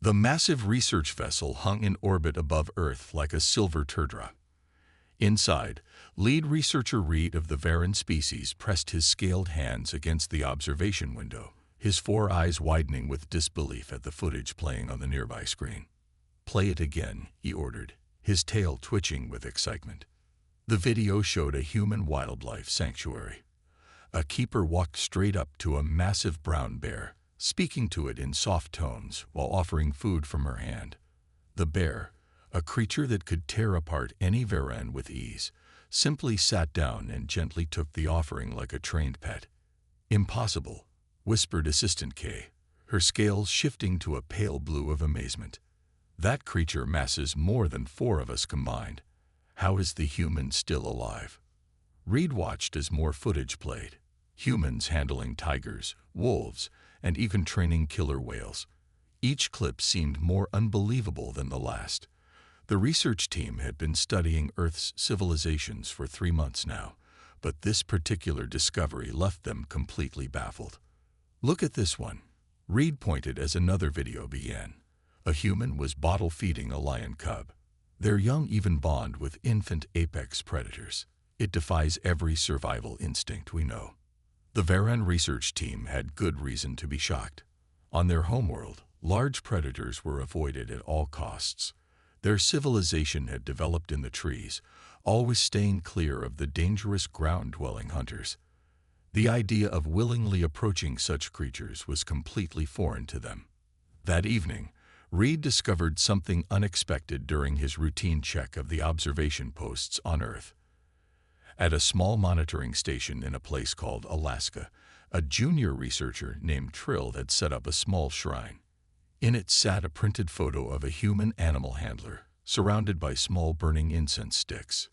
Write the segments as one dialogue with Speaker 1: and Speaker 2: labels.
Speaker 1: The massive research vessel hung in orbit above Earth like a silver teardrop. Inside, lead researcher Reed of the Varan species pressed his scaled hands against the observation window, his four eyes widening with disbelief at the footage playing on the nearby screen. "Play it again," he ordered, his tail twitching with excitement. The video showed a human wildlife sanctuary. A keeper walked straight up to a massive brown bear, speaking to it in soft tones while offering food from her hand. The bear, a creature that could tear apart any Varan with ease, simply sat down and gently took the offering like a trained pet. "Impossible," whispered Assistant K, her scales shifting to a pale blue of amazement. "That creature masses more than four of us combined. How is the human still alive?" Reed watched as more footage played. Humans handling tigers, wolves, and even training killer whales. Each clip seemed more unbelievable than the last. The research team had been studying Earth's civilizations for 3 months now, but this particular discovery left them completely baffled. "Look at this one," Reed pointed as another video began. A human was bottle feeding a lion cub. Their young even bond with infant apex predators. It defies every survival instinct we know. The Varan research team had good reason to be shocked. On their homeworld, large predators were avoided at all costs. Their civilization had developed in the trees, always staying clear of the dangerous ground-dwelling hunters. The idea of willingly approaching such creatures was completely foreign to them. That evening, Reed discovered something unexpected during his routine check of the observation posts on Earth. At a small monitoring station in a place called Alaska, a junior researcher named Trill had set up a small shrine. In it sat a printed photo of a human animal handler, surrounded by small burning incense sticks.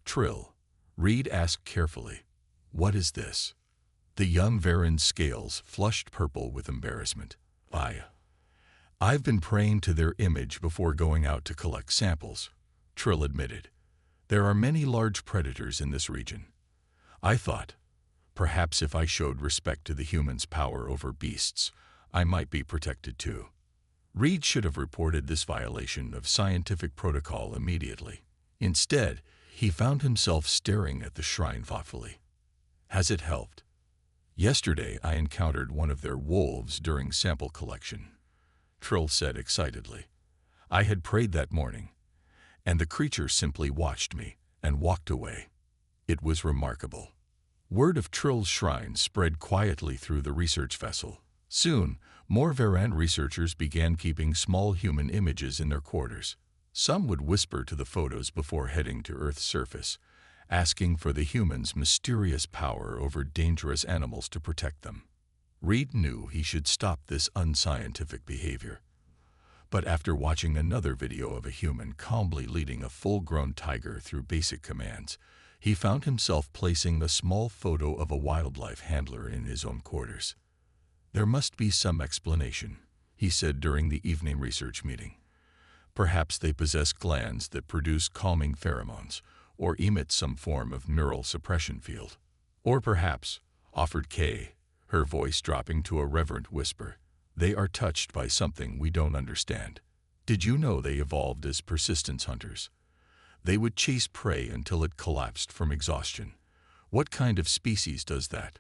Speaker 1: "Trill," Reed asked carefully, "what is this?" The young Varan's scales flushed purple with embarrassment. I've been praying to their image before going out to collect samples," Trill admitted. "There are many large predators in this region. I thought, perhaps if I showed respect to the humans' power over beasts, I might be protected too." Reed should have reported this violation of scientific protocol immediately. Instead, he found himself staring at the shrine thoughtfully. "Has it helped? Yesterday I encountered one of their wolves during sample collection," Trill said excitedly. "I had prayed that morning, and the creature simply watched me and walked away. It was remarkable." Word of Trill's shrine spread quietly through the research vessel. Soon, more Varan researchers began keeping small human images in their quarters. Some would whisper to the photos before heading to Earth's surface, asking for the humans' mysterious power over dangerous animals to protect them. Reed knew he should stop this unscientific behavior. But after watching another video of a human calmly leading a full-grown tiger through basic commands, he found himself placing a small photo of a wildlife handler in his own quarters. "There must be some explanation," he said during the evening research meeting. "Perhaps they possess glands that produce calming pheromones, or emit some form of neural suppression field. Or perhaps," offered Kay, her voice dropping to a reverent whisper, "they are touched by something we don't understand. Did you know they evolved as persistence hunters? They would chase prey until it collapsed from exhaustion. What kind of species does that?"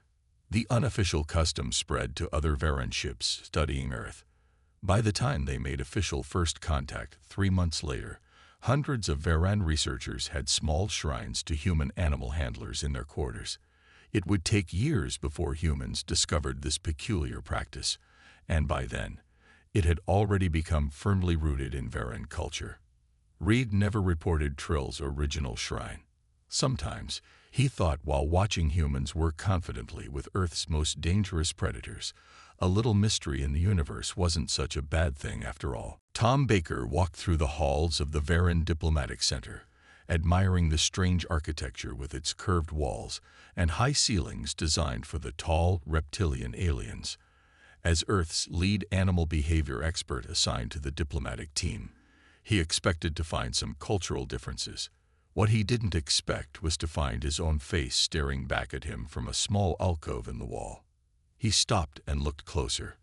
Speaker 1: The unofficial custom spread to other Varan ships studying Earth. By the time they made official first contact 3 months later, hundreds of Varan researchers had small shrines to human animal handlers in their quarters. It would take years before humans discovered this peculiar practice, and by then, it had already become firmly rooted in Varan culture. Reed never reported Trill's original shrine. Sometimes, he thought while watching humans work confidently with Earth's most dangerous predators, a little mystery in the universe wasn't such a bad thing after all. Tom Baker walked through the halls of the Varan Diplomatic Center, admiring the strange architecture with its curved walls and high ceilings designed for the tall, reptilian aliens. As Earth's lead animal behavior expert assigned to the diplomatic team, he expected to find some cultural differences. What he didn't expect was to find his own face staring back at him from a small alcove in the wall. He stopped and looked closer.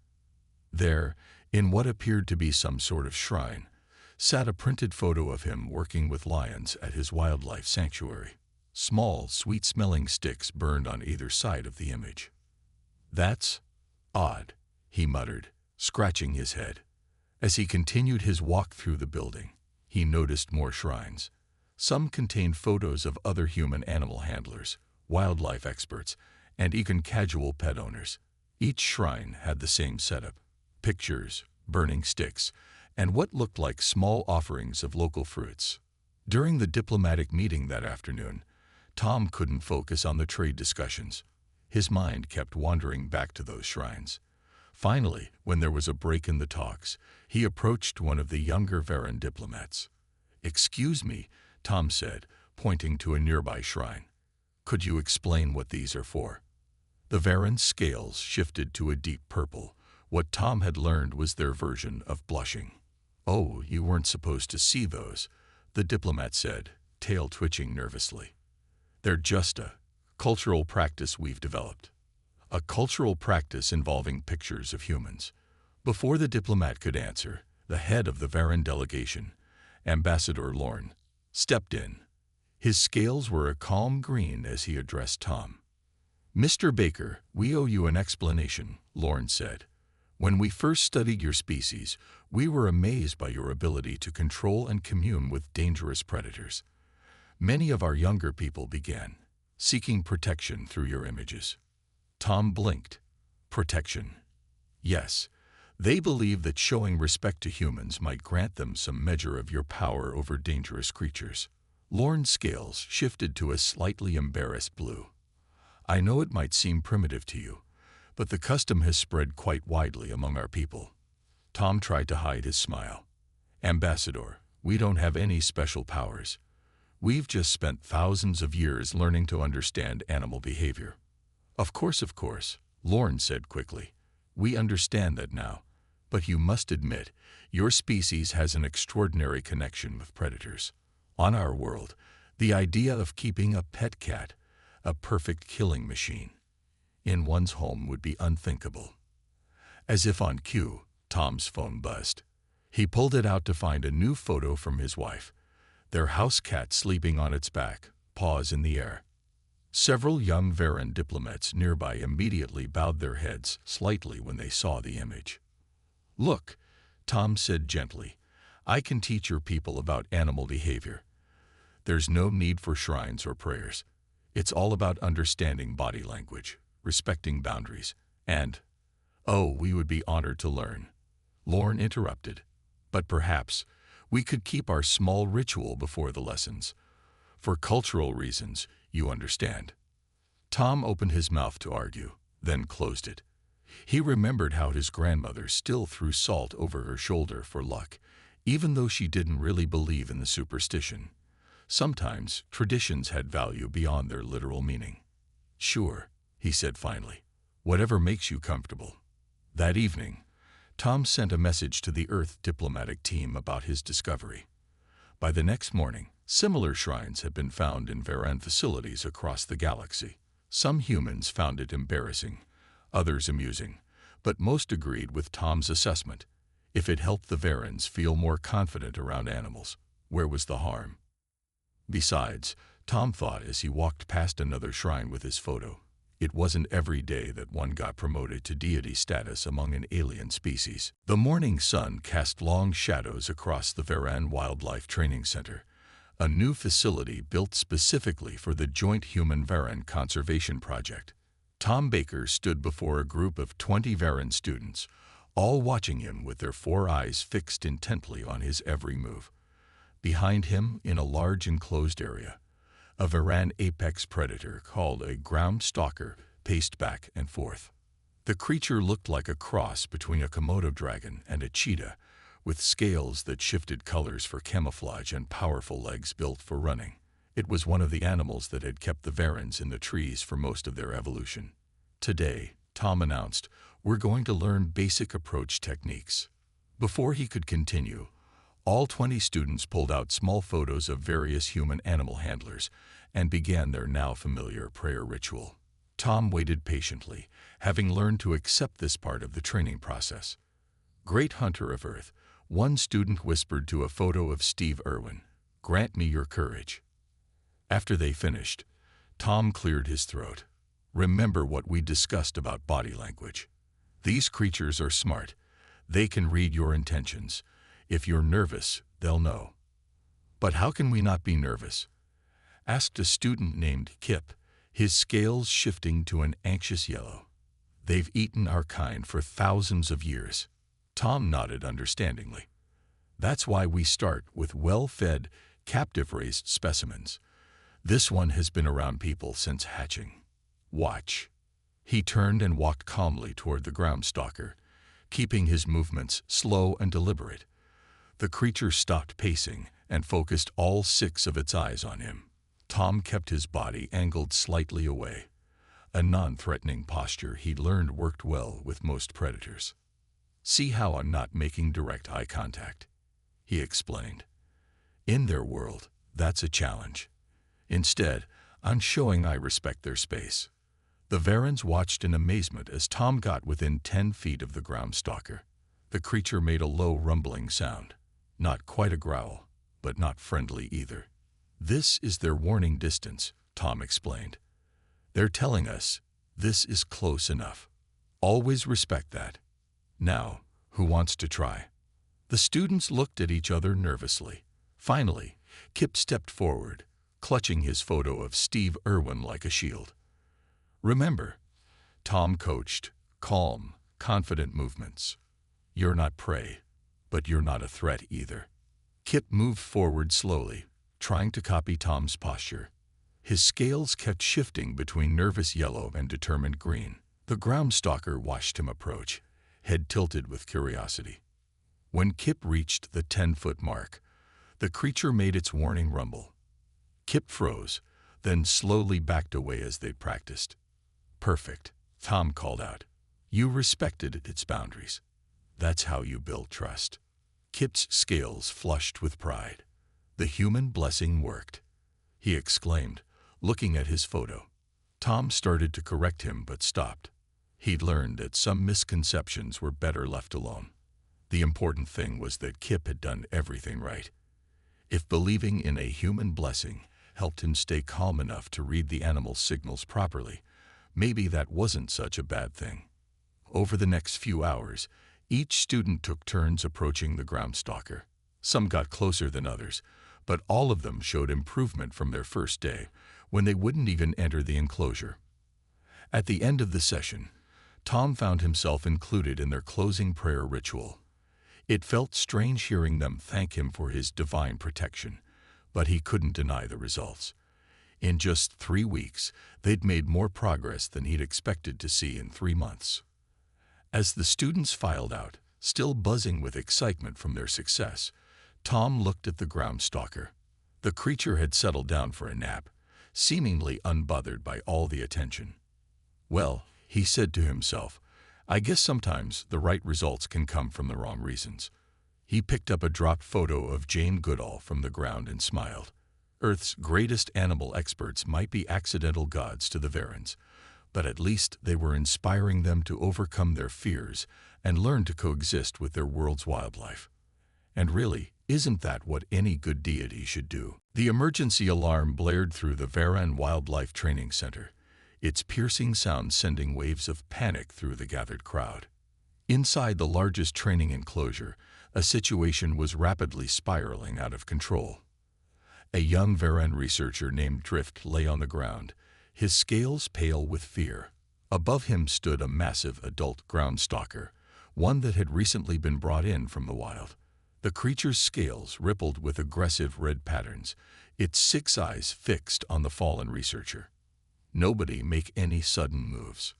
Speaker 1: There, In what appeared to be some sort of shrine, sat a printed photo of him working with lions at his wildlife sanctuary. Small, sweet-smelling sticks burned on either side of the image. "That's odd," he muttered, scratching his head. As he continued his walk through the building, he noticed more shrines. Some contained photos of other human animal handlers, wildlife experts, and even casual pet owners. Each shrine had the same setup: pictures, burning sticks, and what looked like small offerings of local fruits. During the diplomatic meeting that afternoon, Tom couldn't focus on the trade discussions. His mind kept wandering back to those shrines. Finally, when there was a break in the talks, he approached one of the younger Varan diplomats. "Excuse me," Tom said, pointing to a nearby shrine. "Could you explain what these are for?" The Varan's scales shifted to a deep purple. What Tom had learned was their version of blushing. "Oh, you weren't supposed to see those," the diplomat said, tail twitching nervously. "They're just a cultural practice we've developed." A cultural practice involving pictures of humans. Before the diplomat could answer, the head of the Varan delegation, Ambassador Lorne, stepped in. His scales were a calm green as he addressed Tom. "Mr. Baker, we owe you an explanation," Lorne said. "When we first studied your species, we were amazed by your ability to control and commune with dangerous predators. Many of our younger people began seeking protection through your images." Tom blinked. Protection. Yes, they believed that showing respect to humans might grant them some measure of your power over dangerous creatures. Lorne's scales shifted to a slightly embarrassed blue. "I know it might seem primitive to you, but the custom has spread quite widely among our people." Tom tried to hide his smile. "Ambassador, we don't have any special powers. We've just spent thousands of years learning to understand animal behavior." Of course, Lorne said quickly. "We understand that now, but you must admit, your species has an extraordinary connection with predators. On our world, the idea of keeping a pet cat, a perfect killing machine, in one's home would be unthinkable." As if on cue, Tom's phone buzzed. He pulled it out to find a new photo from his wife, their house cat sleeping on its back, paws in the air. Several young Varan diplomats nearby immediately bowed their heads slightly when they saw the image. "Look," Tom said gently, "I can teach your people about animal behavior. There's no need for shrines or prayers. It's all about understanding body language, respecting boundaries, and—" "Oh, we would be honored to learn," Lorne interrupted. "But perhaps we could keep our small ritual before the lessons. For cultural reasons, you understand." Tom opened his mouth to argue, then closed it. He remembered how his grandmother still threw salt over her shoulder for luck, even though she didn't really believe in the superstition. Sometimes traditions had value beyond their literal meaning. "Sure," he said finally. "Whatever makes you comfortable." That evening, Tom sent a message to the Earth diplomatic team about his discovery. By the next morning, similar shrines had been found in Varan facilities across the galaxy. Some humans found it embarrassing, others amusing, but most agreed with Tom's assessment. If it helped the Varans feel more confident around animals, where was the harm? Besides, Tom thought as he walked past another shrine with his photo, it wasn't every day that one got promoted to deity status among an alien species. The morning sun cast long shadows across the Varan Wildlife Training Center, a new facility built specifically for the Joint Human-Varan Conservation Project. Tom Baker stood before a group of 20 Varan students, all watching him with their 4 eyes fixed intently on his every move. Behind him, in a large enclosed area, a Varan apex predator called a ground stalker paced back and forth. The creature looked like a cross between a Komodo dragon and a cheetah, with scales that shifted colors for camouflage and powerful legs built for running. It was one of the animals that had kept the Varans in the trees for most of their evolution. "Today," Tom announced, "we're going to learn basic approach techniques." Before he could continue, all 20 students pulled out small photos of various human-animal handlers and began their now familiar prayer ritual. Tom waited patiently, having learned to accept this part of the training process. Great hunter of Earth, one student whispered to a photo of Steve Irwin, "Grant me your courage." After they finished, Tom cleared his throat. "Remember what we discussed about body language. These creatures are smart. They can read your intentions. If you're nervous, they'll know." "But how can we not be nervous?" asked a student named Kip, his scales shifting to an anxious yellow. "They've eaten our kind for thousands of years." Tom nodded understandingly. "That's why we start with well-fed, captive-raised specimens. This one has been around people since hatching. Watch." He turned and walked calmly toward the ground stalker, keeping his movements slow and deliberate. The creature stopped pacing and focused all 6 of its eyes on him. Tom kept his body angled slightly away, a non-threatening posture he'd learned worked well with most predators. "See how I'm not making direct eye contact," he explained. "In their world, that's a challenge. Instead, I'm showing I respect their space." The Varans watched in amazement as Tom got within 10 feet of the ground stalker. The creature made a low rumbling sound. Not quite a growl, but not friendly either. "This is their warning distance," Tom explained. "They're telling us this is close enough. Always respect that. Now, who wants to try?" The students looked at each other nervously. Finally, Kip stepped forward, clutching his photo of Steve Irwin like a shield. "Remember," Tom coached, calm, confident movements. "You're not prey, but you're not a threat either." Kip moved forward slowly, trying to copy Tom's posture. His scales kept shifting between nervous yellow and determined green. The ground stalker watched him approach, head tilted with curiosity. When Kip reached the 10-foot mark, the creature made its warning rumble. Kip froze, then slowly backed away as they'd practiced. "Perfect," Tom called out. "You respected its boundaries. That's how you build trust." Kip's scales flushed with pride. "The human blessing worked," he exclaimed, looking at his photo. Tom started to correct him but stopped. He'd learned that some misconceptions were better left alone. The important thing was that Kip had done everything right. If believing in a human blessing helped him stay calm enough to read the animal's signals properly, maybe that wasn't such a bad thing. Over the next few hours, each student took turns approaching the ground stalker. Some got closer than others, but all of them showed improvement from their first day, when they wouldn't even enter the enclosure. At the end of the session, Tom found himself included in their closing prayer ritual. It felt strange hearing them thank him for his divine protection, but he couldn't deny the results. In just 3 weeks, they'd made more progress than he'd expected to see in 3 months. As the students filed out, still buzzing with excitement from their success, Tom looked at the ground stalker. The creature had settled down for a nap, seemingly unbothered by all the attention. "Well," he said to himself, "I guess sometimes the right results can come from the wrong reasons." He picked up a dropped photo of Jane Goodall from the ground and smiled. Earth's greatest animal experts might be accidental gods to the Varans, but at least they were inspiring them to overcome their fears and learn to coexist with their world's wildlife. And really, isn't that what any good deity should do? The emergency alarm blared through the Varan Wildlife Training Center, its piercing sound sending waves of panic through the gathered crowd. Inside the largest training enclosure, a situation was rapidly spiraling out of control. A young Varan researcher named Drift lay on the ground, his scales pale with fear. Above him stood a massive adult ground stalker, one that had recently been brought in from the wild. The creature's scales rippled with aggressive red patterns, its 6 eyes fixed on the fallen researcher. "Nobody make any sudden moves,"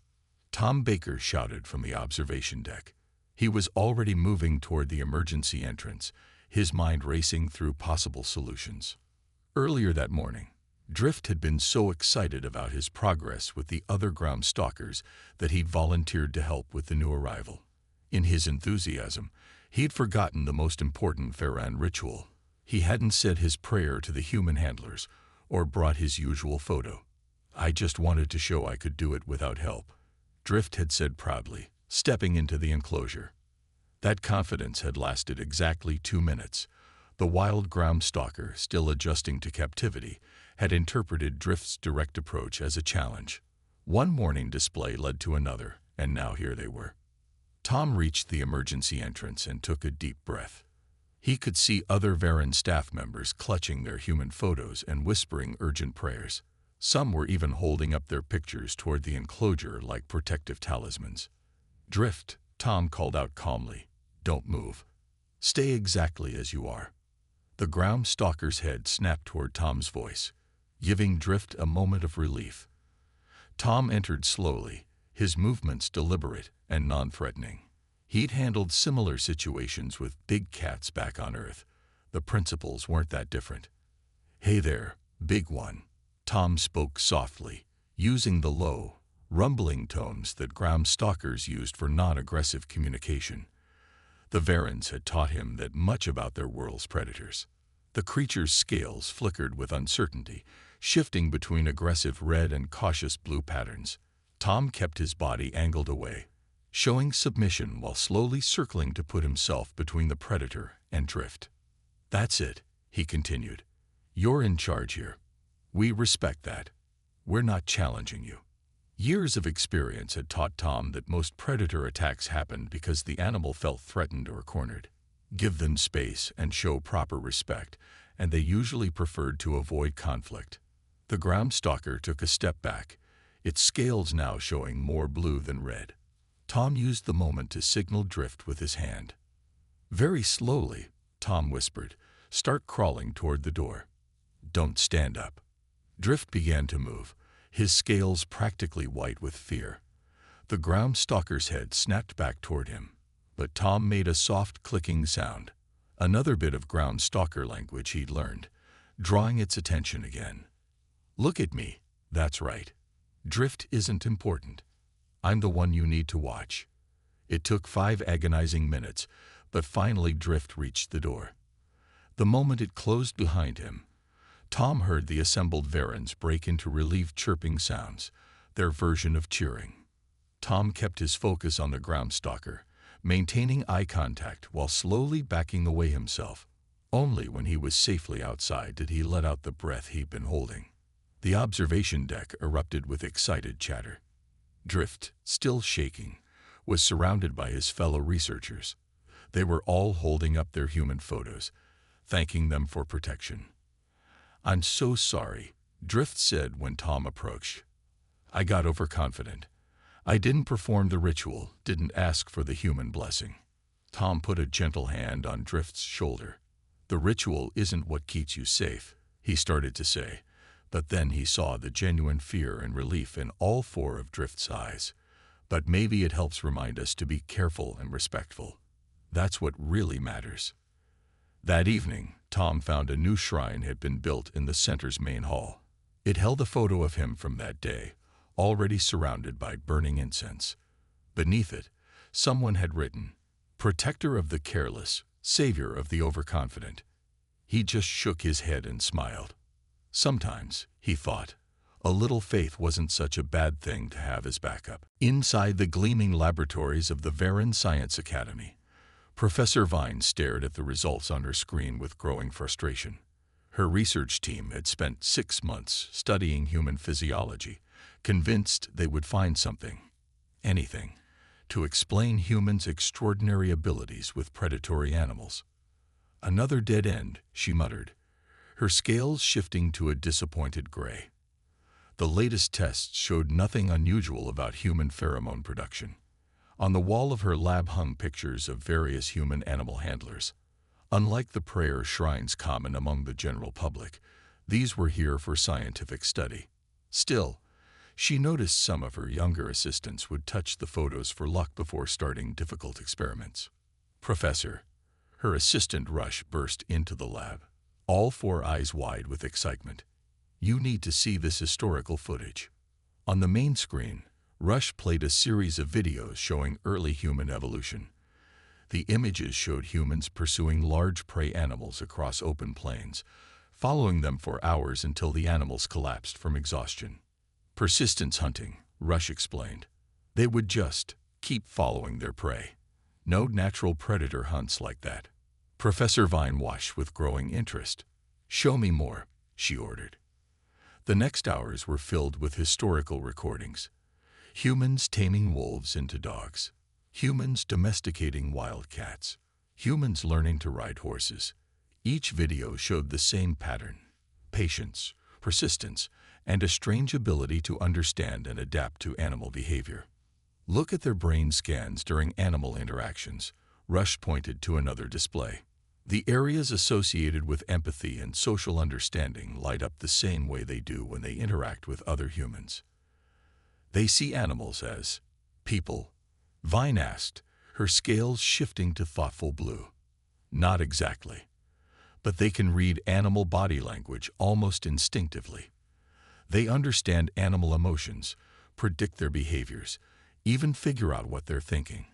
Speaker 1: Tom Baker shouted from the observation deck. He was already moving toward the emergency entrance, his mind racing through possible solutions. Earlier that morning, Drift had been so excited about his progress with the other ground stalkers that he'd volunteered to help with the new arrival. In his enthusiasm, he'd forgotten the most important Varan ritual. He hadn't said his prayer to the human handlers or brought his usual photo. "I just wanted to show I could do it without help," Drift had said proudly, stepping into the enclosure. That confidence had lasted exactly 2 minutes. The wild ground stalker, still adjusting to captivity, had interpreted Drift's direct approach as a challenge. One morning display led to another, and now here they were. Tom reached the emergency entrance and took a deep breath. He could see other Varen staff members clutching their human photos and whispering urgent prayers. Some were even holding up their pictures toward the enclosure like protective talismans. "Drift," Tom called out calmly. "Don't move. Stay exactly as you are." The ground stalker's head snapped toward Tom's voice, giving Drift a moment of relief. Tom entered slowly, his movements deliberate and non-threatening. He'd handled similar situations with big cats back on Earth. The principles weren't that different. "Hey there, big one," Tom spoke softly, using the low, rumbling tones that ground stalkers used for non-aggressive communication. The Varens had taught him that much about their world's predators. The creature's scales flickered with uncertainty, shifting between aggressive red and cautious blue patterns. Tom kept his body angled away, showing submission while slowly circling to put himself between the predator and Drift. "That's it," he continued. "You're in charge here. We respect that. We're not challenging you." Years of experience had taught Tom that most predator attacks happened because the animal felt threatened or cornered. Give them space and show proper respect, and they usually preferred to avoid conflict. The ground stalker took a step back, its scales now showing more blue than red. Tom used the moment to signal Drift with his hand. "Very slowly," Tom whispered. "Start crawling toward the door. Don't stand up." Drift began to move, his scales practically white with fear. The ground stalker's head snapped back toward him, but Tom made a soft clicking sound, another bit of ground stalker language he'd learned, drawing its attention again. "Look at me. That's right. Drift isn't important. I'm the one you need to watch." It took 5 agonizing minutes, but finally Drift reached the door. The moment it closed behind him, Tom heard the assembled Varens break into relieved chirping sounds, their version of cheering. Tom kept his focus on the ground stalker, maintaining eye contact while slowly backing away himself. Only when he was safely outside did he let out the breath he'd been holding. The observation deck erupted with excited chatter. Drift, still shaking, was surrounded by his fellow researchers. They were all holding up their human photos, thanking them for protection. "I'm so sorry," Drift said when Tom approached. "I got overconfident. I didn't perform the ritual, didn't ask for the human blessing." Tom put a gentle hand on Drift's shoulder. "The ritual isn't what keeps you safe," he started to say, but then he saw the genuine fear and relief in all 4 of Drift's eyes. "But maybe it helps remind us to be careful and respectful. That's what really matters." That evening, Tom found a new shrine had been built in the center's main hall. It held a photo of him from that day, already surrounded by burning incense. Beneath it, someone had written, "Protector of the careless, savior of the overconfident." He just shook his head and smiled. Sometimes, he thought, a little faith wasn't such a bad thing to have as backup. Inside the gleaming laboratories of the Varen Science Academy, Professor Vine stared at the results on her screen with growing frustration. Her research team had spent 6 months studying human physiology, convinced they would find something, anything, to explain humans' extraordinary abilities with predatory animals. "Another dead end," she muttered, her scales shifting to a disappointed gray. The latest tests showed nothing unusual about human pheromone production. On the wall of her lab hung pictures of various human-animal handlers. Unlike the prayer shrines common among the general public, these were here for scientific study. Still, she noticed some of her younger assistants would touch the photos for luck before starting difficult experiments. "Professor," her assistant Rush burst into the lab, all 4 eyes wide with excitement. "You need to see this historical footage." On the main screen, Rush played a series of videos showing early human evolution. The images showed humans pursuing large prey animals across open plains, following them for hours until the animals collapsed from exhaustion. "Persistence hunting," Rush explained. "They would just keep following their prey. No natural predator hunts like that. Professor Vine watched with growing interest. "Show me more," she ordered. The next hours were filled with historical recordings. Humans taming wolves into dogs. Humans domesticating wild cats. Humans learning to ride horses. Each video showed the same pattern: patience, persistence, and a strange ability to understand and adapt to animal behavior. "Look at their brain scans during animal interactions," Rush pointed to another display. "The areas associated with empathy and social understanding light up the same way they do when they interact with other humans. They see animals as people," Vine asked, her scales shifting to thoughtful blue. "Not exactly. But they can read animal body language almost instinctively. They understand animal emotions, predict their behaviors, even figure out what they're thinking."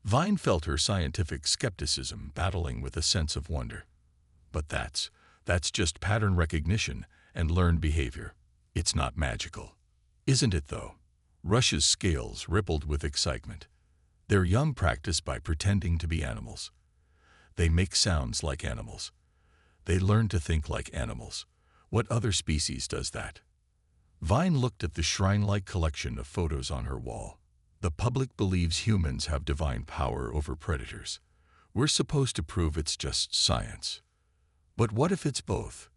Speaker 1: Vine felt her scientific skepticism battling with a sense of wonder. "But that's just pattern recognition and learned behavior. It's not magical." "Isn't it, though?" Rush's scales rippled with excitement. "Their young practice by pretending to be animals. They make sounds like animals. They learn to think like animals. What other species does that?" Vine looked at the shrine-like collection of photos on her wall. "The public believes humans have divine power over predators. We're supposed to prove it's just science. But what if it's both?"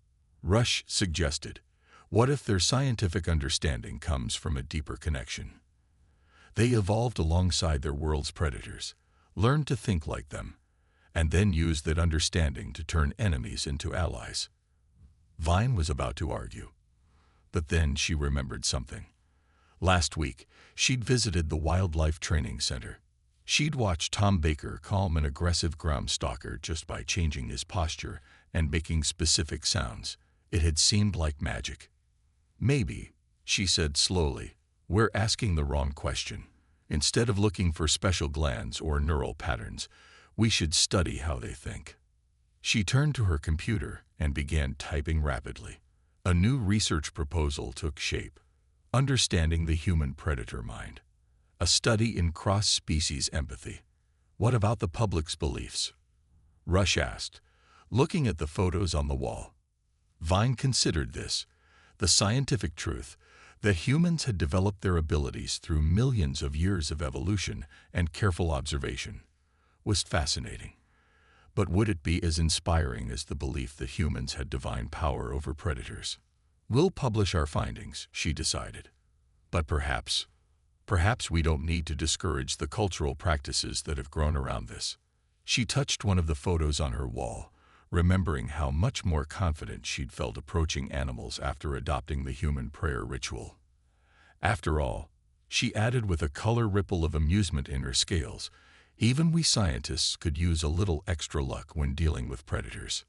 Speaker 1: Rush suggested. "What if their scientific understanding comes from a deeper connection? They evolved alongside their world's predators, learned to think like them, and then used that understanding to turn enemies into allies." Vine was about to argue. But then she remembered something. Last week, she'd visited the Wildlife Training Center. She'd watched Tom Baker calm an aggressive ground stalker just by changing his posture and making specific sounds. It had seemed like magic. "Maybe," she said slowly, "we're asking the wrong question. Instead of looking for special glands or neural patterns, we should study how they think." She turned to her computer and began typing rapidly. A new research proposal took shape: understanding the human predator mind. A study in cross-species empathy. "What about the public's beliefs?" Rush asked, looking at the photos on the wall. Vine considered this. The scientific truth that humans had developed their abilities through millions of years of evolution and careful observation was fascinating. But would it be as inspiring as the belief that humans had divine power over predators? "We'll publish our findings," she decided. "But perhaps we don't need to discourage the cultural practices that have grown around this." She touched one of the photos on her wall, remembering how much more confident she'd felt approaching animals after adopting the human prayer ritual. "After all," she added with a color ripple of amusement in her scales, "even we scientists could use a little extra luck when dealing with predators."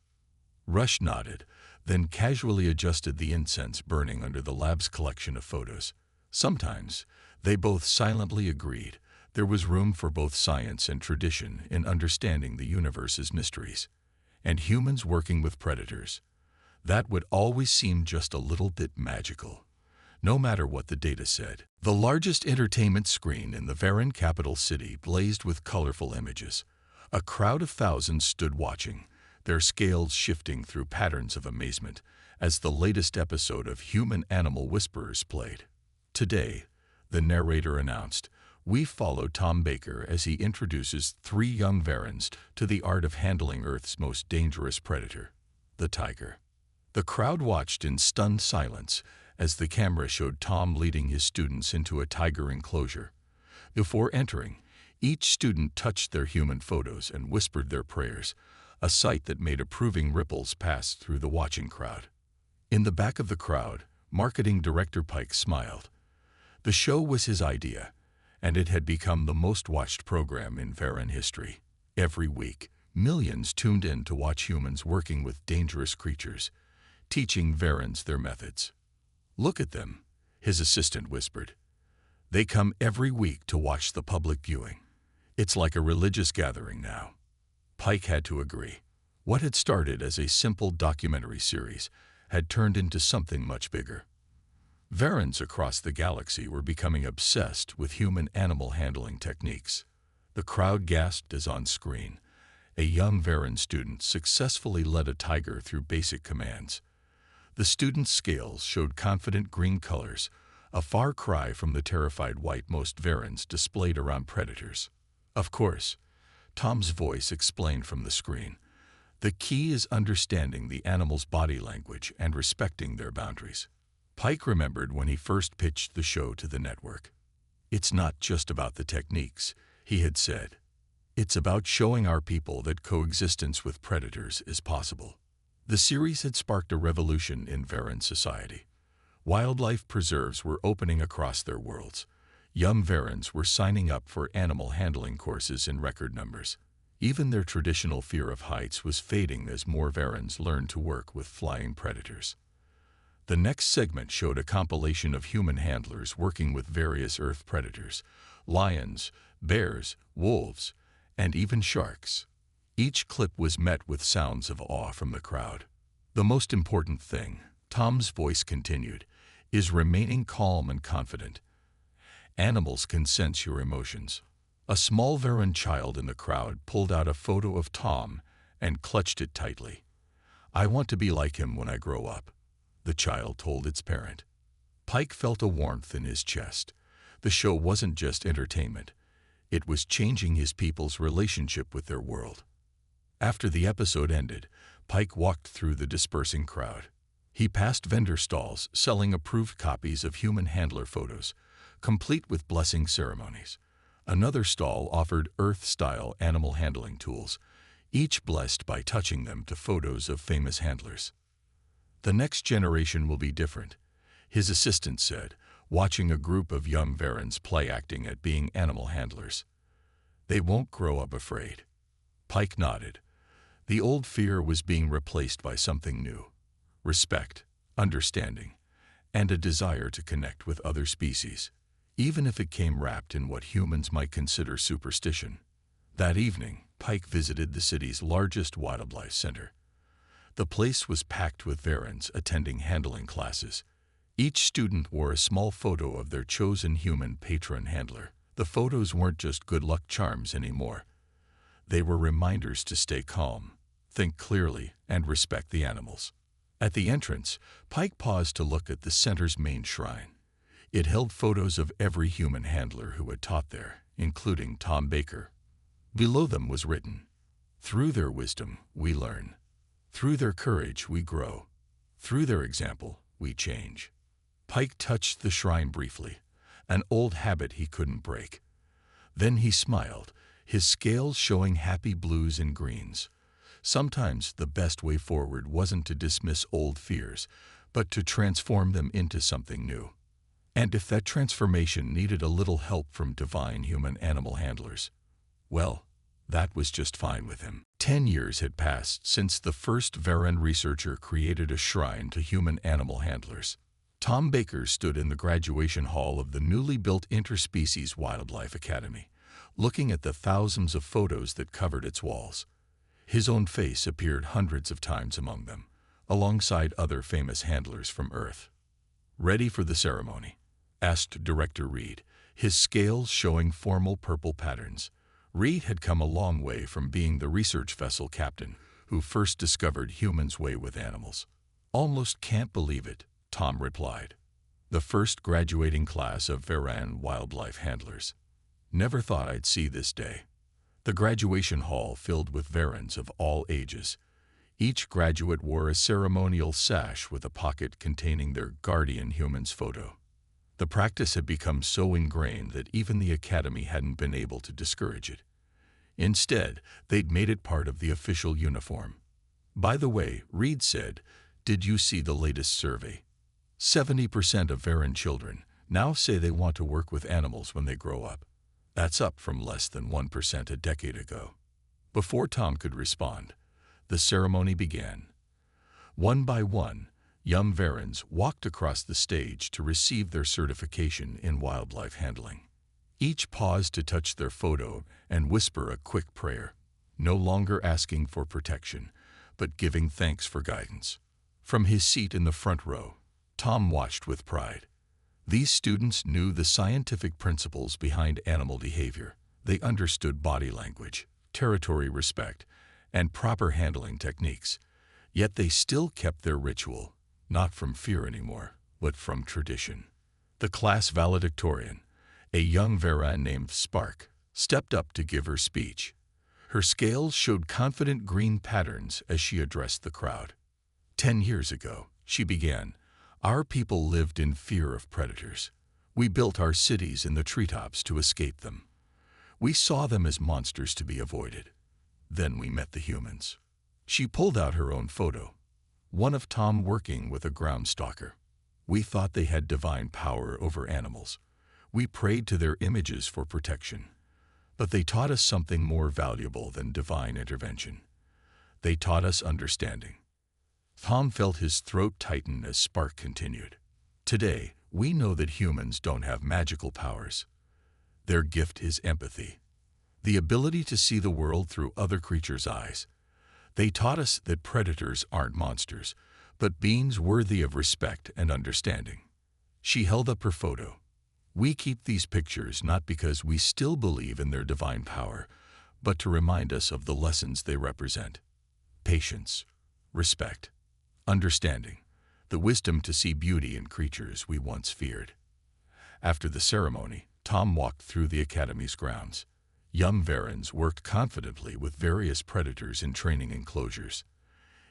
Speaker 1: Rush nodded, then casually adjusted the incense burning under the lab's collection of photos. Sometimes, they both silently agreed, there was room for both science and tradition in understanding the universe's mysteries. And humans working with predators, that would always seem just a little bit magical, no matter what the data said. The largest entertainment screen in the Varan capital city blazed with colorful images. A crowd of thousands stood watching, their scales shifting through patterns of amazement as the latest episode of Human-Animal Whisperers played. Today, the narrator announced, we followed Tom Baker as he introduces 3 young Varans to the art of handling Earth's most dangerous predator, the tiger. The crowd watched in stunned silence as the camera showed Tom leading his students into a tiger enclosure. Before entering, each student touched their human photos and whispered their prayers, a sight that made approving ripples pass through the watching crowd. In the back of the crowd, marketing director Pike smiled. The show was his idea, and it had become the most watched program in Varan history. Every week, millions tuned in to watch humans working with dangerous creatures, teaching Varans their methods. Look at them, his assistant whispered. They come every week to watch the public viewing. It's like a religious gathering now. Pike had to agree. What had started as a simple documentary series had turned into something much bigger. Varans across the galaxy were becoming obsessed with human-animal handling techniques. The crowd gasped as on screen, a young Varen student successfully led a tiger through basic commands. The student's scales showed confident green colors, a far cry from the terrified white most Varens displayed around predators. Of course, Tom's voice explained from the screen, the key is understanding the animal's body language and respecting their boundaries. Pike remembered when he first pitched the show to the network. It's not just about the techniques, he had said. It's about showing our people that coexistence with predators is possible. The series had sparked a revolution in Varen society. Wildlife preserves were opening across their worlds. Young Varens were signing up for animal handling courses in record numbers. Even their traditional fear of heights was fading as more Varens learned to work with flying predators. The next segment showed a compilation of human handlers working with various Earth predators, lions, bears, wolves, and even sharks. Each clip was met with sounds of awe from the crowd. The most important thing, Tom's voice continued, is remaining calm and confident. Animals can sense your emotions. A small Varen child in the crowd pulled out a photo of Tom and clutched it tightly. I want to be like him when I grow up, the child told its parent. Pike felt a warmth in his chest. The show wasn't just entertainment. It was changing his people's relationship with their world. After the episode ended, Pike walked through the dispersing crowd. He passed vendor stalls selling approved copies of human handler photos, complete with blessing ceremonies. Another stall offered Earth-style animal handling tools, each blessed by touching them to photos of famous handlers. The next generation will be different, his assistant said, watching a group of young Varens play acting at being animal handlers. They won't grow up afraid. Pike nodded. The old fear was being replaced by something new. Respect, understanding, and a desire to connect with other species, even if it came wrapped in what humans might consider superstition. That evening, Pike visited the city's largest wildlife center. The place was packed with Varens attending handling classes. Each student wore a small photo of their chosen human patron handler. The photos weren't just good luck charms anymore. They were reminders to stay calm, think clearly, and respect the animals. At the entrance, Pike paused to look at the center's main shrine. It held photos of every human handler who had taught there, including Tom Baker. Below them was written, "Through their wisdom, we learn. Through their courage, we grow. Through their example, we change." Pike touched the shrine briefly, an old habit he couldn't break. Then he smiled, his scales showing happy blues and greens. Sometimes the best way forward wasn't to dismiss old fears, but to transform them into something new. And if that transformation needed a little help from divine human-animal handlers, well, that was just fine with him. 10 years had passed since the first Varen researcher created a shrine to human-animal handlers. Tom Baker stood in the graduation hall of the newly built Interspecies Wildlife Academy, looking at the thousands of photos that covered its walls. His own face appeared hundreds of times among them, alongside other famous handlers from Earth. "Ready for the ceremony?" asked Director Reed, his scales showing formal purple patterns. Reed had come a long way from being the research vessel captain who first discovered humans' way with animals. "Almost can't believe it," Tom replied. "The first graduating class of Varen wildlife handlers. Never thought I'd see this day." The graduation hall filled with Varens of all ages. Each graduate wore a ceremonial sash with a pocket containing their guardian human's photo. The practice had become so ingrained that even the academy hadn't been able to discourage it. Instead, they'd made it part of the official uniform. "By the way," Reed said, "did you see the latest survey? 70% of Varen children now say they want to work with animals when they grow up. That's up from less than 1% a decade ago." Before Tom could respond, the ceremony began. One by one, young Varens walked across the stage to receive their certification in wildlife handling. Each paused to touch their photo and whisper a quick prayer, no longer asking for protection, but giving thanks for guidance. From his seat in the front row, Tom watched with pride. These students knew the scientific principles behind animal behavior. They understood body language, territory respect, and proper handling techniques. Yet they still kept their ritual, not from fear anymore, but from tradition. The class valedictorian, a young Varan named Spark, stepped up to give her speech. Her scales showed confident green patterns as she addressed the crowd. 10 years ago, she began, our people lived in fear of predators. We built our cities in the treetops to escape them. We saw them as monsters to be avoided. Then we met the humans. She pulled out her own photo, one of Tom working with a ground stalker. We thought they had divine power over animals. We prayed to their images for protection. But they taught us something more valuable than divine intervention. They taught us understanding. Tom felt his throat tighten as Spark continued. Today, we know that humans don't have magical powers. Their gift is empathy, the ability to see the world through other creatures' eyes. They taught us that predators aren't monsters, but beings worthy of respect and understanding. She held up her photo. We keep these pictures not because we still believe in their divine power, but to remind us of the lessons they represent. Patience, respect, understanding, the wisdom to see beauty in creatures we once feared. After the ceremony, Tom walked through the academy's grounds. Young Varans worked confidently with various predators in training enclosures.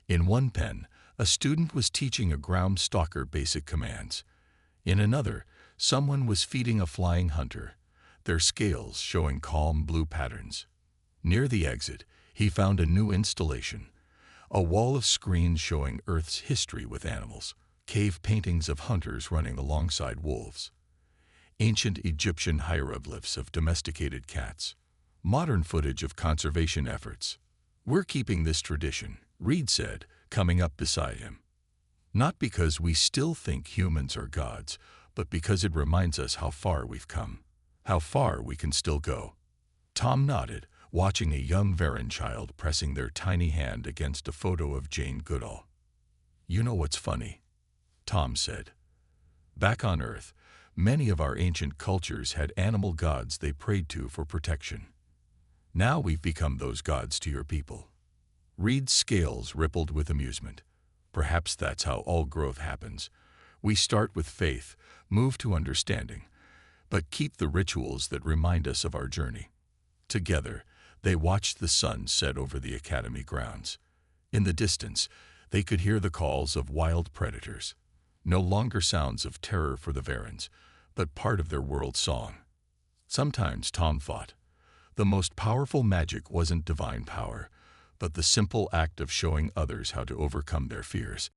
Speaker 1: In one pen, a student was teaching a ground stalker basic commands. In another, someone was feeding a flying hunter, their scales showing calm blue patterns. Near the exit, he found a new installation, a wall of screens showing Earth's history with animals, cave paintings of hunters running alongside wolves, ancient Egyptian hieroglyphs of domesticated cats, modern footage of conservation efforts. We're keeping this tradition, Reed said, coming up beside him. Not because we still think humans are gods, but because it reminds us how far we've come, how far we can still go. Tom nodded, watching a young Varan child pressing their tiny hand against a photo of Jane Goodall. You know what's funny? Tom said. Back on Earth, many of our ancient cultures had animal gods they prayed to for protection. Now we've become those gods to your people. Reed's scales rippled with amusement. Perhaps that's how all growth happens. We start with faith, move to understanding, but keep the rituals that remind us of our journey. Together, they watched the sun set over the academy grounds. In the distance, they could hear the calls of wild predators. No longer sounds of terror for the Varans, but part of their world song. Sometimes, Tom thought, the most powerful magic wasn't divine power, but the simple act of showing others how to overcome their fears.